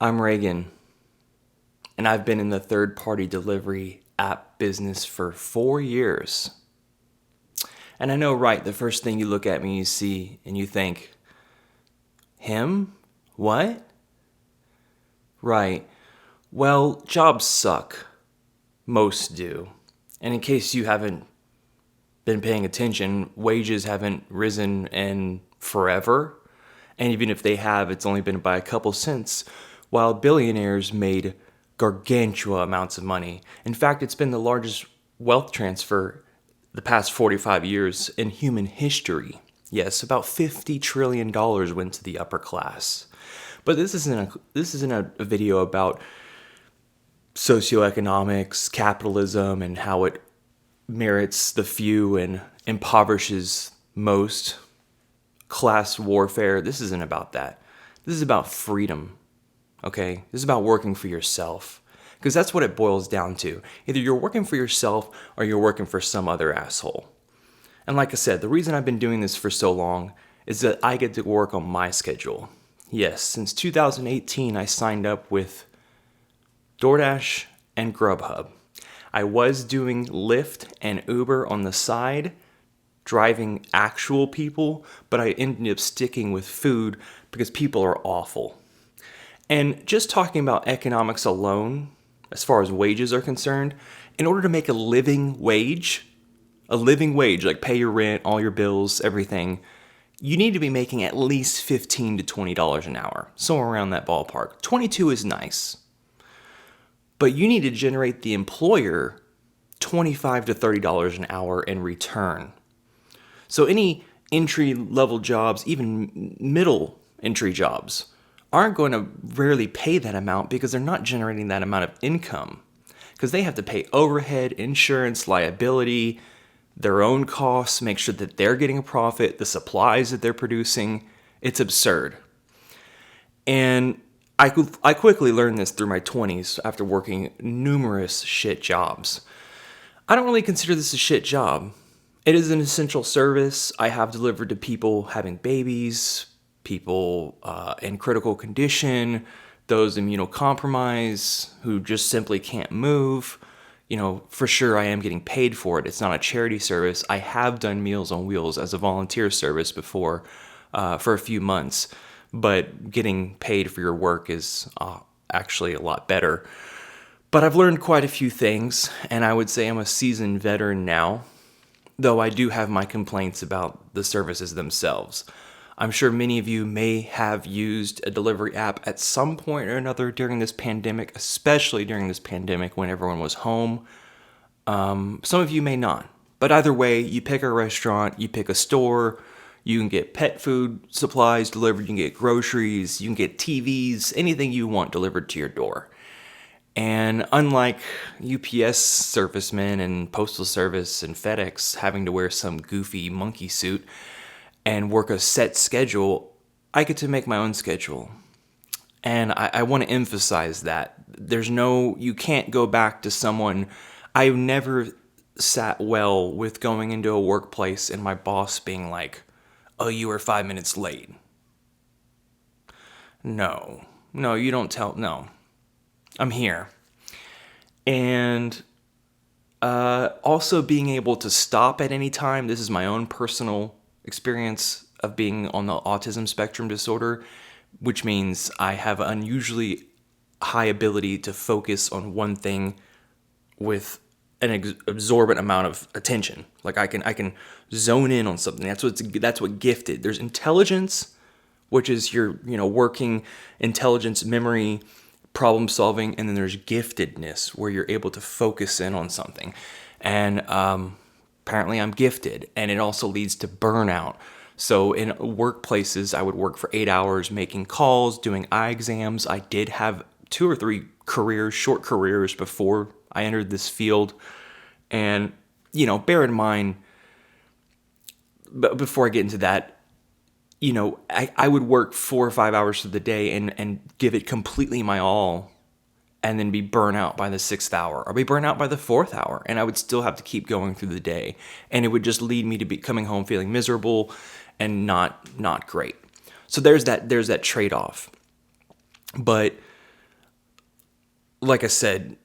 I'm Reagan, and I've been in the third-party delivery app business for 4 years. And I know, right, the first thing you look at me, you see, and you think, him? What? Right. Well, jobs suck. Most do. And in case you haven't been paying attention, wages haven't risen in forever. And even if they have, it's only been by a couple cents, while billionaires made gargantua amounts of money. In fact, it's been the largest wealth transfer the past 45 years in human history. Yes, about $50 trillion went to the upper class. But this isn't a video about socioeconomics, capitalism, and how it merits the few and impoverishes most. Class warfare. This isn't about that. This is about freedom. Okay? This is about working for yourself. Because that's what it boils down to. Either you're working for yourself or you're working for some other asshole. And like I said, the reason I've been doing this for so long is that I get to work on my schedule. Yes, since 2018, I signed up with DoorDash and Grubhub. I was doing Lyft and Uber on the side, driving actual people, but I ended up sticking with food because people are awful. And just talking about economics alone, as far as wages are concerned, in order to make a living wage, like pay your rent, all your bills, everything, you need to be making at least $15 to $20 an hour, somewhere around that ballpark. 22 is nice. But you need to generate the employer $25 to $30 an hour in return. So any entry-level jobs, even middle entry jobs, aren't going to rarely pay that amount because they're not generating that amount of income. Because they have to pay overhead, insurance, liability, their own costs, make sure that they're getting a profit, the supplies that they're producing. It's absurd. And I quickly learned this through my 20s after working numerous shit jobs. I don't really consider this a shit job. It is an essential service. I have delivered to people having babies, people in critical condition, those immunocompromised who just simply can't move. You know, for sure I am getting paid for it. It's not a charity service. I have done Meals on Wheels as a volunteer service before for a few months, but getting paid for your work is actually a lot better. But I've learned quite a few things, and I would say I'm a seasoned veteran now, though I do have my complaints about the services themselves. I'm sure many of you may have used a delivery app at some point or another during this pandemic, especially during this pandemic when everyone was home. Some of you may not. But either way, you pick a restaurant, you pick a store, you can get pet food supplies delivered, you can get groceries, you can get TVs, anything you want delivered to your door. And unlike UPS servicemen and Postal Service and FedEx having to wear some goofy monkey suit and work a set schedule, I get to make my own schedule. And I want to emphasize that. You can't go back to someone. I've never sat well with going into a workplace and my boss being like, "Oh, you were 5 minutes late." No, you don't tell, no. I'm here. And also being able to stop at any time. This is my own personal experience of being on the autism spectrum disorder, which means I have unusually high ability to focus on one thing with an absorbent amount of attention. Like I can zone in on something. That's what gifted. There's intelligence, which is your working intelligence, memory, problem solving, and then there's giftedness, where you're able to focus in on something. And apparently I'm gifted, and it also leads to burnout. So in workplaces, I would work for 8 hours making calls, doing eye exams. I did have 2 or 3 short careers before I entered this field. And, bear in mind, but before I get into that, I would work 4 or 5 hours of the day and give it completely my all, and then be burnt out by the 6th hour, or be burnt out by the 4th hour, and I would still have to keep going through the day, and it would just lead me to be coming home feeling miserable and not great. So there's that trade-off. But like I said,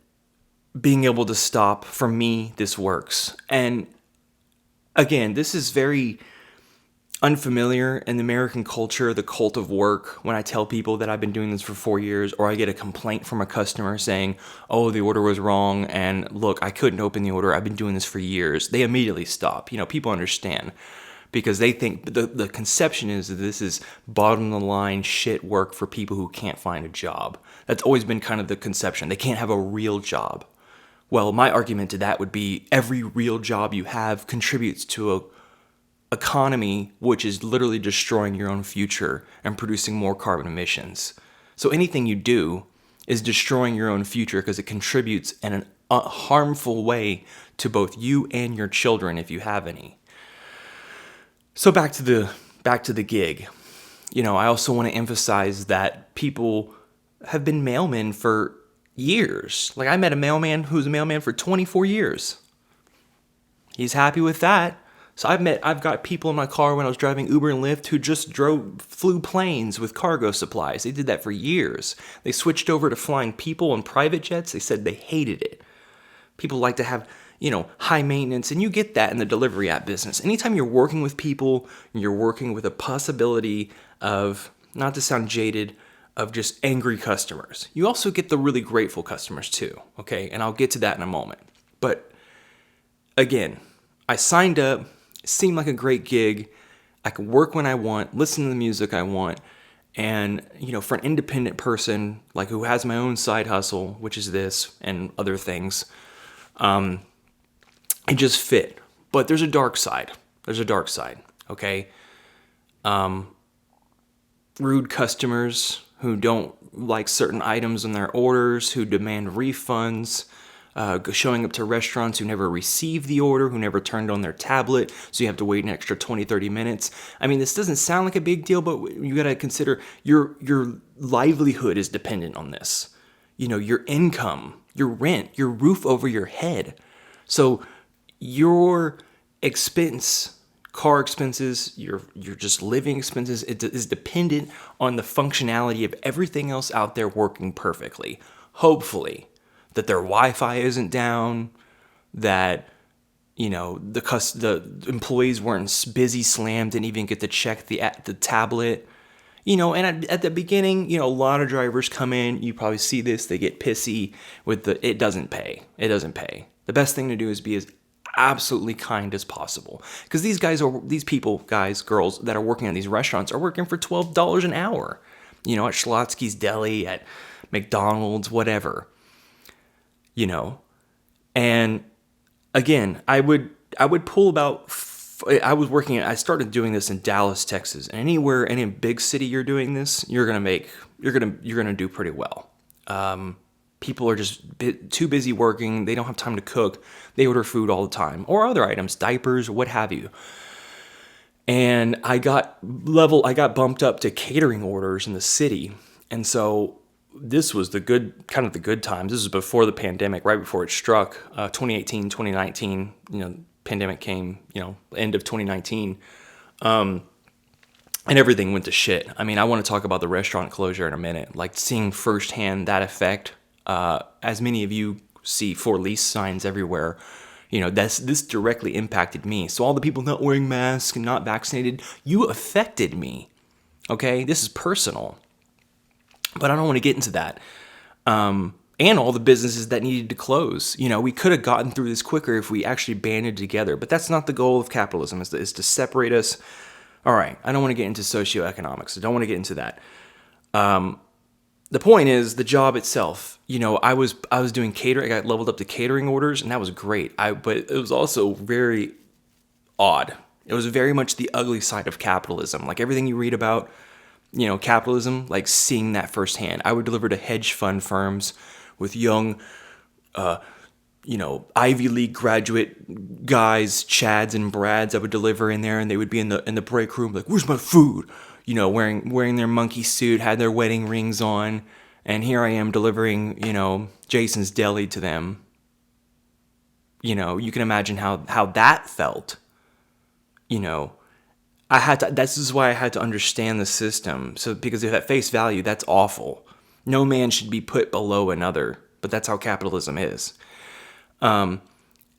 being able to stop, for me, this works. And again, this is very unfamiliar in the American culture, the cult of work. When I tell people that I've been doing this for 4 years, or I get a complaint from a customer saying, oh, the order was wrong, and look, I couldn't open the order, I've been doing this for years, they immediately stop. People understand, because they think the conception is that this is bottom of the line shit work for people who can't find a job. That's always been kind of the conception. They can't have a real job. Well, my argument to that would be every real job you have contributes to a economy which is literally destroying your own future and producing more carbon emissions. So anything you do is destroying your own future because it contributes in a harmful way to both you and your children if you have any. So back to the gig. I also want to emphasize that people have been mailmen for years. Like, I met a mailman who's a mailman for 24 years. He's happy with that. So I've got people in my car when I was driving Uber and Lyft who just flew planes with cargo supplies. They did that for years. They switched over to flying people on private jets. They said they hated it. People like to have, high maintenance, and you get that in the delivery app business. Anytime you're working with people, you're working with a possibility of, not to sound jaded, of just angry customers. You also get the really grateful customers too, okay? And I'll get to that in a moment. But again, I signed up. It seemed like a great gig. I could work when I want, listen to the music I want. And, for an independent person, like who has my own side hustle, which is this and other things, it just fit. But there's a dark side. Okay? Rude customers who don't like certain items in their orders, who demand refunds, showing up to restaurants who never received the order, who never turned on their tablet, so you have to wait an extra 20, 30 minutes. I mean, this doesn't sound like a big deal, but you got to consider your livelihood is dependent on this. Your income, your rent, your roof over your head. So your car expenses, your just living expenses, it is dependent on the functionality of everything else out there working perfectly. Hopefully. That their Wi-Fi isn't down, that, the employees weren't busy, slammed, didn't even get to check the tablet. And at the beginning, a lot of drivers come in, you probably see this, they get pissy with it doesn't pay. The best thing to do is be as absolutely kind as possible. Because these people, guys, girls, that are working at these restaurants are working for $12 an hour. At Schlotsky's Deli, at McDonald's, whatever. And again, I would pull about, I started doing this in Dallas, Texas, and anywhere, any big city you're doing this, you're going to do pretty well. People are just too busy working. They don't have time to cook. They order food all the time, or other items, diapers, what have you. And I got bumped up to catering orders in the city. And so this was the good times. This was before the pandemic, right before it struck, 2018, 2019, pandemic came, end of 2019. And everything went to shit. I mean, I want to talk about the restaurant closure in a minute, like seeing firsthand that effect, as many of you see for lease signs everywhere. This directly impacted me. So all the people not wearing masks and not vaccinated, you affected me. Okay? This is personal. But I don't want to get into that. And all the businesses that needed to close. We could have gotten through this quicker if we actually banded together. But that's not the goal of capitalism, is to separate us. All right, I don't want to get into socioeconomics. I don't want to get into that. The point is the job itself. I was doing catering. I got leveled up to catering orders, and that was great. But it was also very odd. It was very much the ugly side of capitalism. Like everything you read about, capitalism, like seeing that firsthand. I would deliver to hedge fund firms with young, Ivy League graduate guys, Chads and Brads. I would deliver in there, and they would be in the break room like, "Where's my food?" Wearing their monkey suit, had their wedding rings on, and here I am delivering, Jason's Deli to them. You can imagine how that felt. This is why I had to understand the system. So, because if at face value, that's awful. No man should be put below another. but that's how capitalism is. But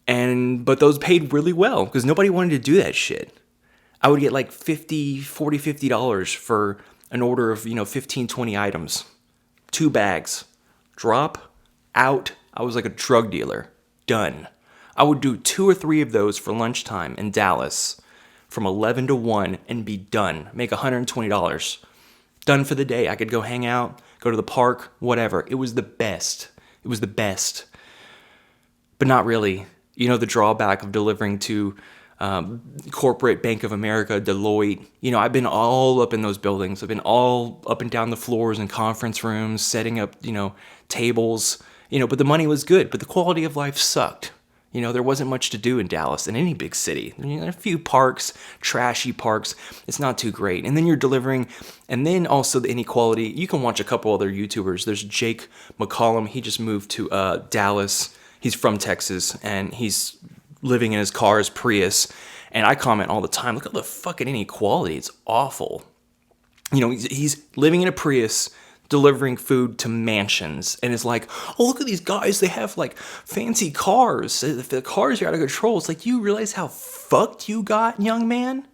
those paid really well because nobody wanted to do that shit. I would get like $50 for an order of, 15, 20 items. 2 bags. Drop, out. I was like a drug dealer. Done. I would do 2 or 3 of those for lunchtime in Dallas from 11 to 1 and be done. Make $120. Done for the day. I could go hang out, go to the park, whatever. It was the best. It was the best. But not really. The drawback of delivering to corporate Bank of America, Deloitte. I've been all up in those buildings. I've been all up and down the floors in conference rooms, setting up, tables, but the money was good, but the quality of life sucked. There wasn't much to do in Dallas, in any big city. A few parks, trashy parks. It's not too great. And then you're delivering, and then also the inequality. You can watch a couple other YouTubers. There's Jake McCollum. He just moved to Dallas. He's from Texas, and he's living in his car's Prius, and I comment all the time, look at the fucking inequality. It's awful. He's living in a Prius, delivering food to mansions, and it's like, oh, look at these guys. They have like fancy cars. If the cars are out of control, it's like, you realize how fucked you got, young man?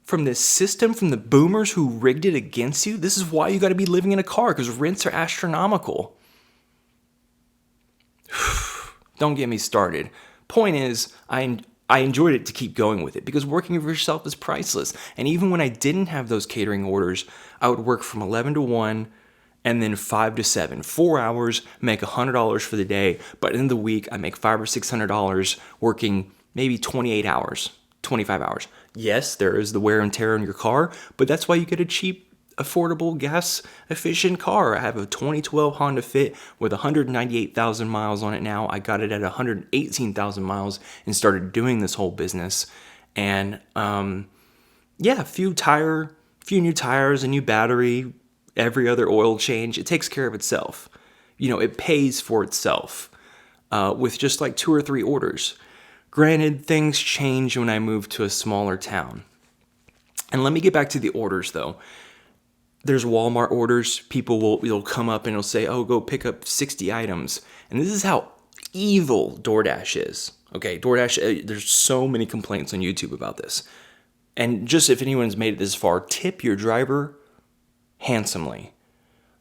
From this system, from the boomers who rigged it against you. This is why you got to be living in a car, because rents are astronomical. Don't get me started. Point is, I enjoyed it to keep going with it because working for yourself is priceless. And even when I didn't have those catering orders, I would work from 11 to 1 and then 5 to 7. 4 hours, make $100 for the day. But in the week, I make $500 or $600 working maybe 28 hours, 25 hours. Yes, there is the wear and tear on your car, but that's why you get a cheap, affordable, gas-efficient car. I have a 2012 Honda Fit with 198,000 miles on it now. I got it at 118,000 miles and started doing this whole business. And a few new tires, a new battery, every other oil change. It takes care of itself. It pays for itself with just like 2 or 3 orders. Granted, things change when I move to a smaller town. And let me get back to the orders though. There's Walmart orders. People will come up and it'll say, oh, go pick up 60 items. And this is how evil DoorDash is. Okay, DoorDash, there's so many complaints on YouTube about this. And just if anyone's made it this far, tip your driver handsomely.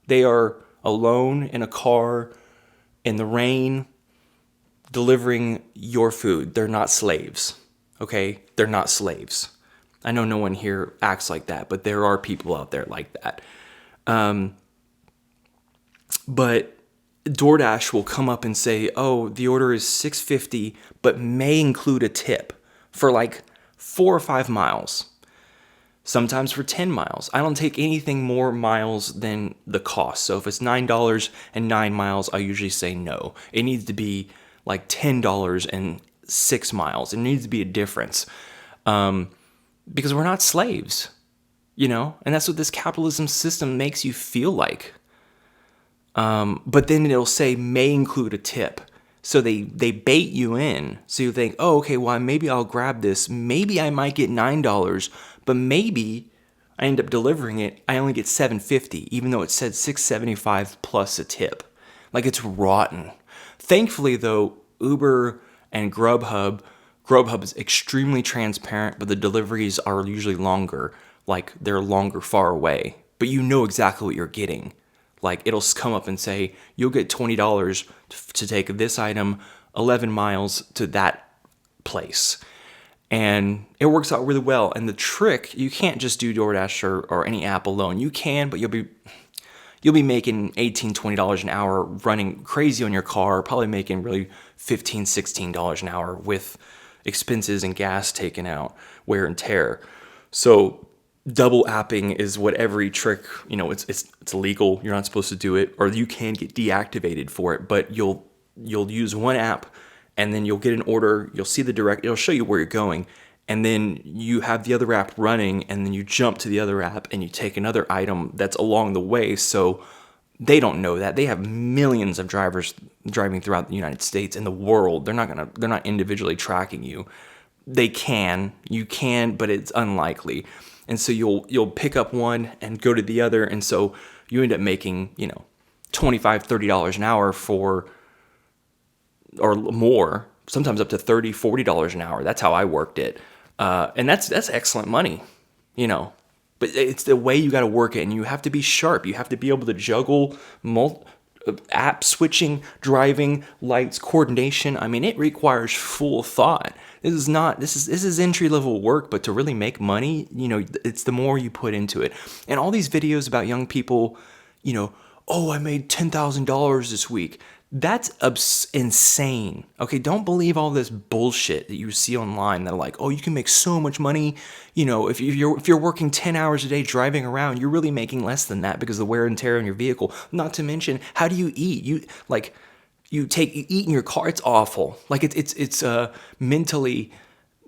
They are alone in a car in the rain delivering your food. They're not slaves. Okay, they're not slaves. I know no one here acts like that, but there are people out there like that. But DoorDash will come up and say, oh, the order is $6.50, but may include a tip for like 4 or 5 miles. Sometimes for 10 miles. I don't take anything more miles than the cost. So if it's $9 and 9 miles, I usually say no. It needs to be like $10 and 6 miles. It needs to be a difference. Because we're not slaves, and that's what this capitalism system makes you feel like. But then it'll say may include a tip. So they bait you in. So you think, oh, okay, well, maybe I'll grab this. Maybe I might get $9, but maybe I end up delivering it. I only get $7.50, even though it said $6.75 plus a tip. Like, it's rotten. Thankfully, though, Uber and Grubhub is extremely transparent, but the deliveries are usually longer. Like, they're longer far away. But you know exactly what you're getting. Like, it'll come up and say, you'll get $20 to take this item 11 miles to that place. And it works out really well. And the trick, you can't just do DoorDash or any app alone. You can, but you'll be making $18, $20 an hour running crazy on your car, probably making really $15, $16 an hour with expenses and gas taken out, wear and tear. So double apping is what every trick, it's illegal. You're not supposed to do it, or you can get deactivated for it, but you'll use one app and then you'll get an order, you'll see it'll show you where you're going, and then you have the other app running, and then you jump to the other app and you take another item that's along the way. So they don't know that. They have millions of drivers driving throughout the United States and the world. They're not individually tracking you. You can, but it's unlikely. And so you'll pick up one and go to the other, and so you end up making, $25, $30 an hour for, or more, sometimes up to $30, $40 an hour. That's how I worked it. And that's excellent money, you know. But it's the way you got to work it, and you have to be sharp. You have to be able to juggle app switching, driving, lights, coordination. I mean, it requires full thought. This is entry level work, but to really make money, you know, it's the more you put into it. And all these videos about young people, you know, oh, I made $10,000 this week. That's insane. Okay, don't believe all this bullshit that you see online that are like, oh, you can make so much money. You know, if you're working 10 hours a day driving around, you're really making less than that because of the wear and tear on your vehicle. Not to mention, how do you eat? You eat in your car. It's awful. Like it's mentally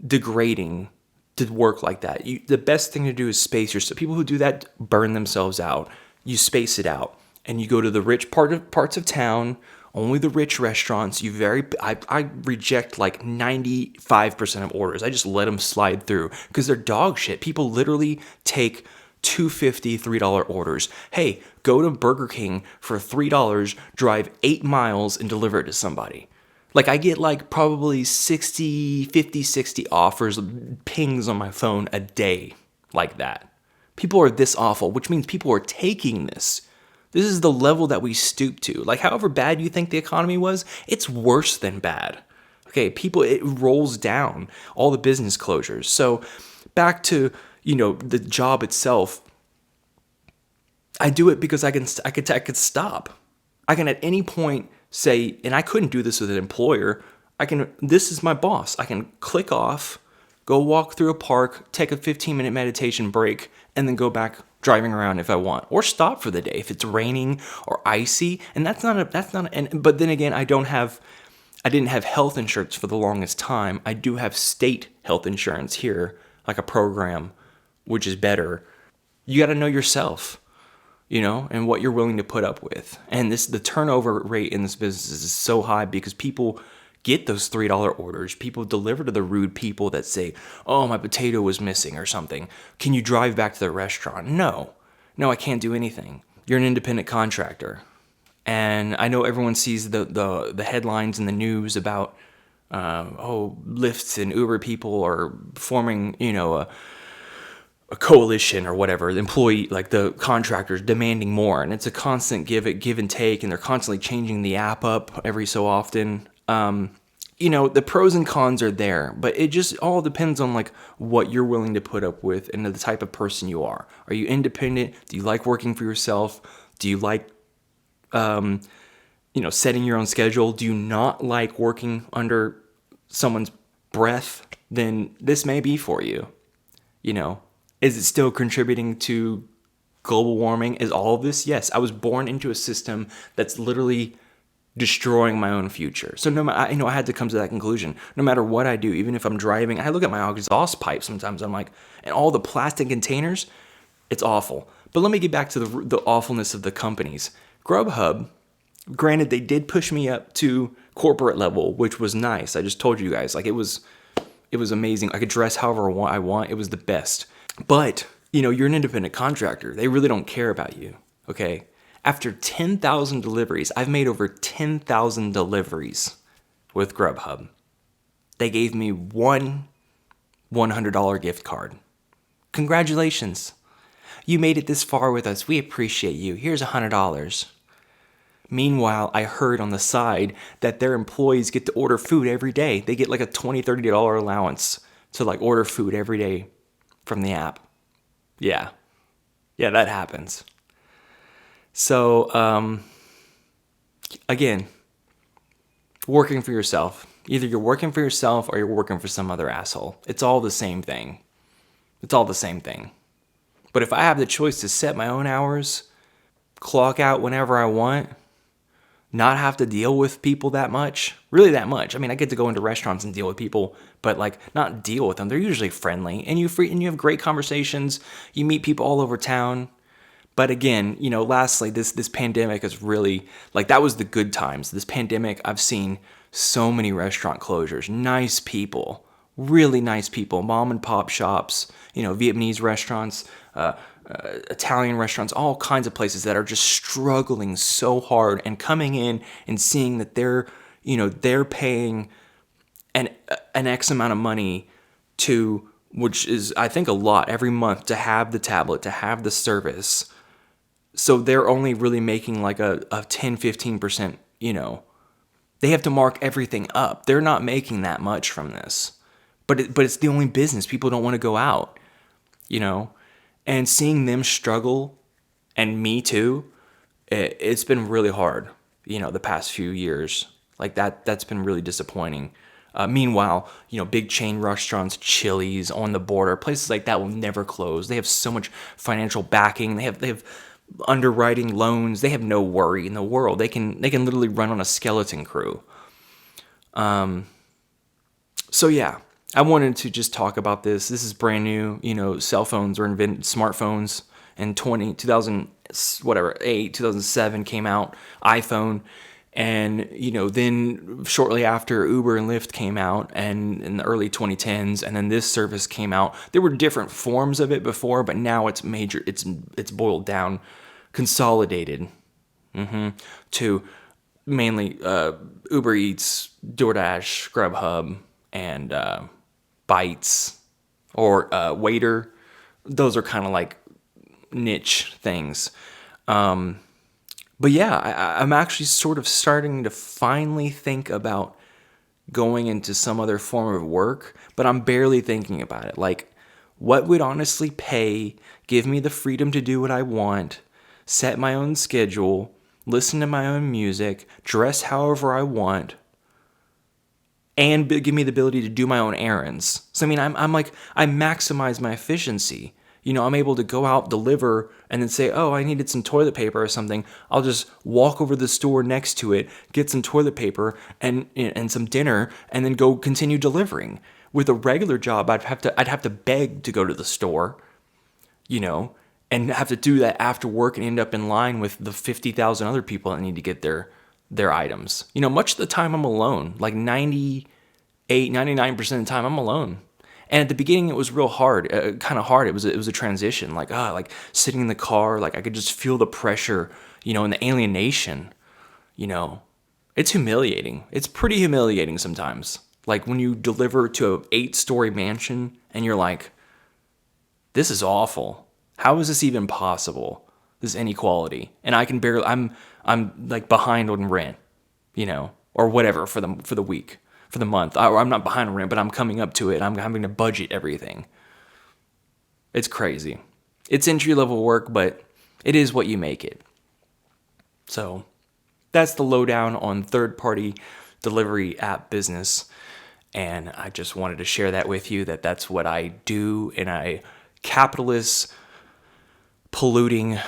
degrading to work like that. The best thing to do is space yourself. People who do that burn themselves out. You space it out, and you go to the rich parts of town. Only the rich restaurants. I reject like 95% of orders. I just let them slide through because they're dog shit. People literally take $2.50, $3 orders. Hey, go to Burger King for $3, drive 8 miles and deliver it to somebody. Like I get like probably 60 offers, pings on my phone a day like that. People are this awful, which means people are taking this. This is the level that we stoop to. Like, however bad you think the economy was, it's worse than bad. Okay, it rolls down all the business closures. So back to, you know, the job itself. I do it because I could stop. I can at any point say, and I couldn't do this with an employer. This is my boss. I can click off, go walk through a park, take a 15-minute meditation break, and then go back driving around if I want, or stop for the day if it's raining or icy. And but then again, I didn't have health insurance for the longest time. I do have state health insurance here, like a program, which is better. You got to know yourself, you know, and what you're willing to put up with. And the turnover rate in this business is so high because people get those $3 orders. People deliver to the rude people that say, oh, my potato was missing or something. Can you drive back to the restaurant? No, I can't do anything. You're an independent contractor. And I know everyone sees the headlines in the news about, Lyft and Uber people are forming, you know, a coalition or whatever, the employee, like the contractors demanding more. And it's a constant give and take, and they're constantly changing the app up every so often. You know, the pros and cons are there, but it just all depends on like what you're willing to put up with and the type of person you are. Are you independent? Do you like working for yourself? Do you like, setting your own schedule? Do you not like working under someone's breath? Then this may be for you. You know, is it still contributing to global warming? Is all of this? Yes, I was born into a system that's literally destroying my own future. So I had to come to that conclusion. No matter what I do, even if I'm driving, I look at my exhaust pipe sometimes. I'm like, and all the plastic containers, it's awful. But let me get back to the awfulness of the companies. Grubhub, granted, they did push me up to corporate level, which was nice. I just told you guys, like it was amazing. I could dress however I want. It was the best. But you know, you're an independent contractor. They really don't care about you. Okay. After 10,000 deliveries, I've made over 10,000 deliveries with Grubhub. They gave me one $100 gift card. Congratulations. You made it this far with us. We appreciate you. Here's $100. Meanwhile, I heard on the side that their employees get to order food every day. They get like a $20, $30 allowance to like order food every day from the app. Yeah, that happens. So, again, working for yourself. Either you're working for yourself or you're working for some other asshole. It's all the same thing. But if I have the choice to set my own hours, clock out whenever I want, not have to deal with people that much. I mean, I get to go into restaurants and deal with people, but like not deal with them. They're usually friendly, and you have great conversations. You meet people all over town. But again, you know, lastly, this pandemic is really, like, that was the good times. This pandemic, I've seen so many restaurant closures. Nice people, really nice people, mom and pop shops, you know, Vietnamese restaurants, Italian restaurants, all kinds of places that are just struggling so hard, and coming in and seeing that they're paying an X amount of money to, which is I think a lot every month, to have the tablet, to have the service. So they're only really making like a 10-15%, they have to mark everything up. They're not making that much from this. But it's the only business. People don't want to go out, and seeing them struggle, and me too, it's been really hard, the past few years. Like that's been really disappointing. Meanwhile, big chain restaurants, Chili's on the border, places like that will never close. They have so much financial backing. They have underwriting loans. They have no worry in the world. They can literally run on a skeleton crew. So yeah, I wanted to just talk about this. This is brand new. Cell phones were invented, smartphones in 2007 came out, iPhone. And, then shortly after, Uber and Lyft came out, and in the early 2010s, and then this service came out. There were different forms of it before, but now it's major. It's boiled down, consolidated, to mainly Uber Eats, DoorDash, Grubhub, and Bites, or Waiter. Those are kind of like niche things. But yeah, I'm actually sort of starting to finally think about going into some other form of work, but I'm barely thinking about it. Like, what would honestly pay, give me the freedom to do what I want, set my own schedule, listen to my own music, dress however I want, and give me the ability to do my own errands. So, I mean, I maximize my efficiency. I'm able to go out, deliver, and then say, oh, I needed some toilet paper or something. I'll just walk over to the store next to it, get some toilet paper and some dinner, and then go continue delivering. With a regular job, I'd have to beg to go to the store, and have to do that after work and end up in line with the 50,000 other people that need to get their items. Much of the time I'm alone, like 99% of the time I'm alone. And at the beginning, it was real hard, kind of hard. It was a transition, like sitting in the car, like I could just feel the pressure, and the alienation. It's humiliating. It's pretty humiliating sometimes. Like when you deliver to an 8-story mansion, and you're like, "This is awful. How is this even possible? This inequality." And I can barely. I'm like behind on rent, or whatever for the week. For the month, or I'm not behind on rent, but I'm coming up to it. I'm having to budget everything. It's crazy. It's entry-level work, but it is what you make it. So that's the lowdown on third-party delivery app business, and I just wanted to share that with you, that's what I do in a capitalist, polluting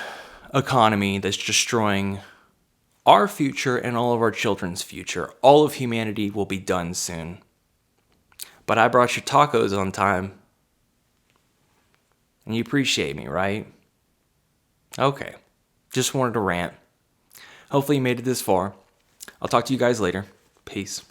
economy that's destroying our future and all of our children's future. All of humanity will be done soon. But I brought you tacos on time. And you appreciate me, right? Okay. Just wanted to rant. Hopefully you made it this far. I'll talk to you guys later. Peace.